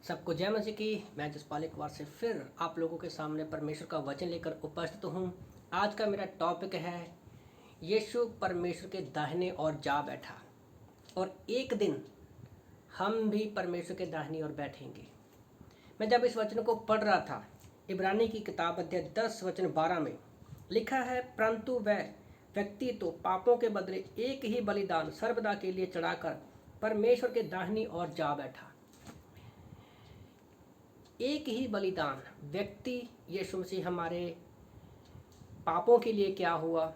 सबको जय मसीह की। मैं जसपाल एक बार से फिर आप लोगों के सामने परमेश्वर का वचन लेकर उपस्थित हूँ। आज का मेरा टॉपिक है यीशु परमेश्वर के दाहिने ओर जा बैठा, और एक दिन हम भी परमेश्वर के दाहिने ओर बैठेंगे। मैं जब इस वचन को पढ़ रहा था, इब्रानी की किताब अध्याय 10 वचन 12 में लिखा है, परंतु वह व्यक्ति तो पापों के बदले एक ही बलिदान सर्वदा के लिए चढ़ाकर परमेश्वर के दाहिनी ओर जा बैठा। एक ही बलिदान व्यक्ति यीशु मसीह हमारे पापों के लिए क्या हुआ,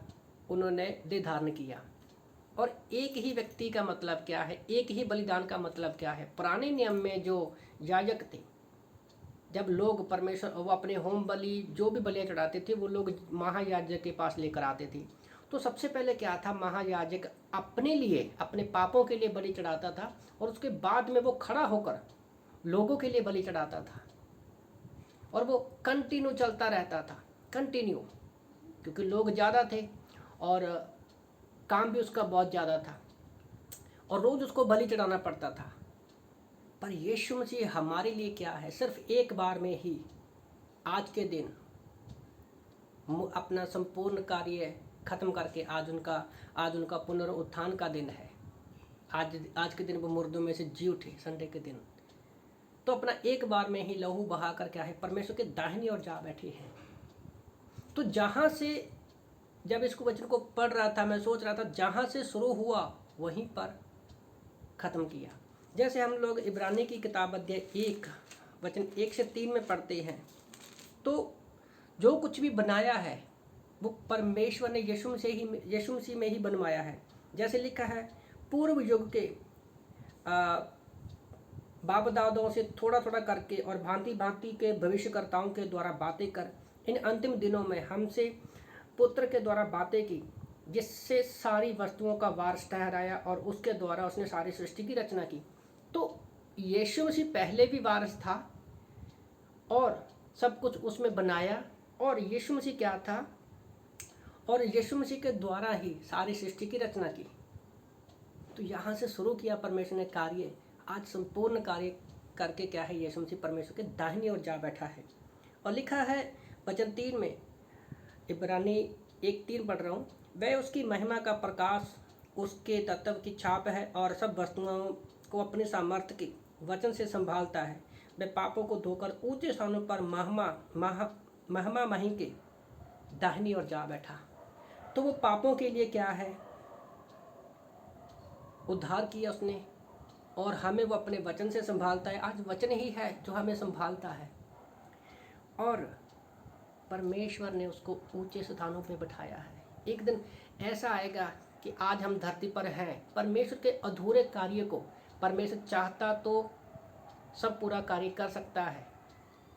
उन्होंने देह धारण किया। और एक ही व्यक्ति का मतलब क्या है, एक ही बलिदान का मतलब क्या है। पुराने नियम में जो याजक थे, जब लोग परमेश्वर वो अपने होम बलि जो भी बलियाँ चढ़ाते थे, वो लोग महायाजक के पास लेकर आते थे। तो सबसे पहले क्या था, महायाजक अपने लिए, अपने पापों के लिए बलि चढ़ाता था, और उसके बाद में वो खड़ा होकर लोगों के लिए बलि चढ़ाता था। और वो कंटिन्यू चलता रहता था, कंटिन्यू, क्योंकि लोग ज़्यादा थे और काम भी उसका बहुत ज़्यादा था, और रोज़ उसको बलि चढ़ाना पड़ता था। पर यीशु मसीह हमारे लिए क्या है, सिर्फ एक बार में ही आज के दिन अपना संपूर्ण कार्य खत्म करके आज उनका पुनरुत्थान का दिन है। आज के दिन वो मुर्दों में से जी उठे, संडे के दिन। तो अपना एक बार में ही लहू बहा कर क्या है, परमेश्वर के दाहिनी ओर जा बैठे हैं। तो जहाँ से जब इसको वचन को पढ़ रहा था, मैं सोच रहा था जहाँ से शुरू हुआ वहीं पर ख़त्म किया। जैसे हम लोग इब्रानी की किताब अध्याय 1 वचन 1 से 3 में पढ़ते हैं, तो जो कुछ भी बनाया है वो परमेश्वर ने यीशु मसीह में ही बनवाया है। जैसे लिखा है, पूर्व युग के बाप दादों से थोड़ा थोड़ा करके और भांति भांति के भविष्यकर्ताओं के द्वारा बातें कर इन अंतिम दिनों में हमसे पुत्र के द्वारा बातें की, जिससे सारी वस्तुओं का वारस ठहराया और उसके द्वारा उसने सारी सृष्टि की रचना की। तो यीशु मसीह पहले भी वारस था और सब कुछ उसमें बनाया, और यीशु मसीह क्या था, और यीशु मसीह के द्वारा ही सारी सृष्टि की रचना की। तो यहाँ से शुरू किया परमेश्वर ने कार्य, आज संपूर्ण कार्य करके क्या है, यीशु मसीह परमेश्वर के दाहिनी ओर जा बैठा है। और लिखा है वचन 3 में, इब्रानी 1:3 पढ़ रहा हूँ, वह उसकी महिमा का प्रकाश, उसके तत्व की छाप है और सब वस्तुओं को अपने सामर्थ्य के वचन से संभालता है। वह पापों को धोकर ऊंचे स्थानों पर महिमा मही के दाहिनी ओर जा बैठा। तो वो पापों के लिए क्या है, उद्धार किया उसने, और हमें वो अपने वचन से संभालता है। आज वचन ही है जो हमें संभालता है, और परमेश्वर ने उसको ऊंचे स्थानों पे बैठाया है। एक दिन ऐसा आएगा कि आज हम धरती पर हैं, परमेश्वर के अधूरे कार्य को परमेश्वर चाहता तो सब पूरा कार्य कर सकता है,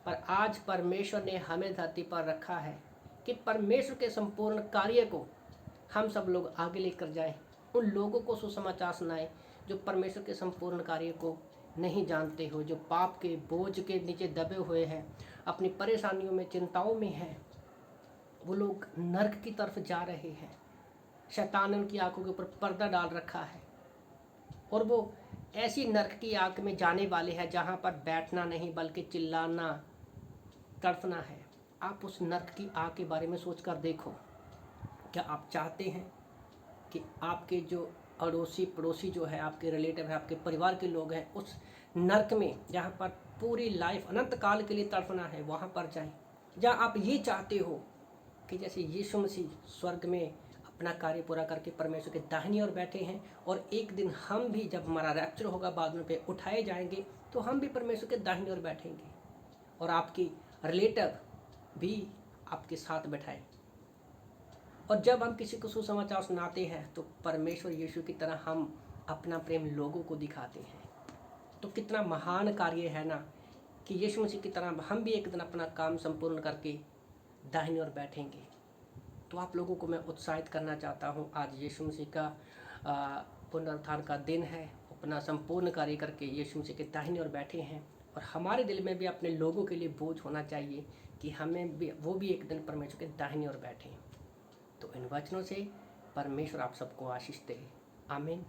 पर आज परमेश्वर ने हमें धरती पर रखा है कि परमेश्वर के संपूर्ण कार्य को हम सब लोग आगे लेकर जाएं, उन लोगों को सुसमाचार सुनाएं जो परमेश्वर के संपूर्ण कार्य को नहीं जानते हो, जो पाप के बोझ के नीचे दबे हुए हैं, अपनी परेशानियों में, चिंताओं में हैं। वो लोग नर्क की तरफ जा रहे हैं। शैतान ने उनकी आंखों के ऊपर पर्दा डाल रखा है, और वो ऐसी नर्क की आग में जाने वाले हैं जहाँ पर बैठना नहीं बल्कि चिल्लाना, तड़फना है। आप उस नर्क की आग के बारे में सोच कर देखो। क्या आप चाहते हैं कि आपके जो अड़ोसी पड़ोसी जो है, आपके रिलेटिव है, आपके परिवार के लोग हैं, उस नर्क में जहाँ पर पूरी लाइफ अनंत काल के लिए तड़फना है, वहाँ पर जाएं? जहाँ आप ये चाहते हो कि जैसे यीशु मसीह स्वर्ग में अपना कार्य पूरा करके परमेश्वर के दाहिनी ओर बैठे हैं, और एक दिन हम भी जब हमारा रैप्चर होगा, बाद में पे उठाए जाएंगे, तो हम भी परमेश्वर के दाहिनी ओर बैठेंगे, और आपकी रिलेटिव भी आपके साथ बैठाए। और जब हम किसी को सुसमाचार सुनाते हैं तो परमेश्वर यीशु की तरह हम अपना प्रेम लोगों को दिखाते हैं। तो कितना महान कार्य है ना, कि यीशु मसीह की तरह हम भी एक दिन अपना काम संपूर्ण करके दाहिनी ओर बैठेंगे। तो आप लोगों को मैं उत्साहित करना चाहता हूँ, आज यीशु मसीह का पुनरुत्थान का दिन है। अपना संपूर्ण कार्य करके यीशु मसीह के दाहिनी ओर बैठे हैं, और हमारे दिल में भी अपने लोगों के लिए बोझ होना चाहिए कि हमें भी वो भी एक दिन परमेश्वर के दाहिनी ओर बैठें। तो इन वचनों से परमेश्वर आप सबको आशीष दे। आमीन।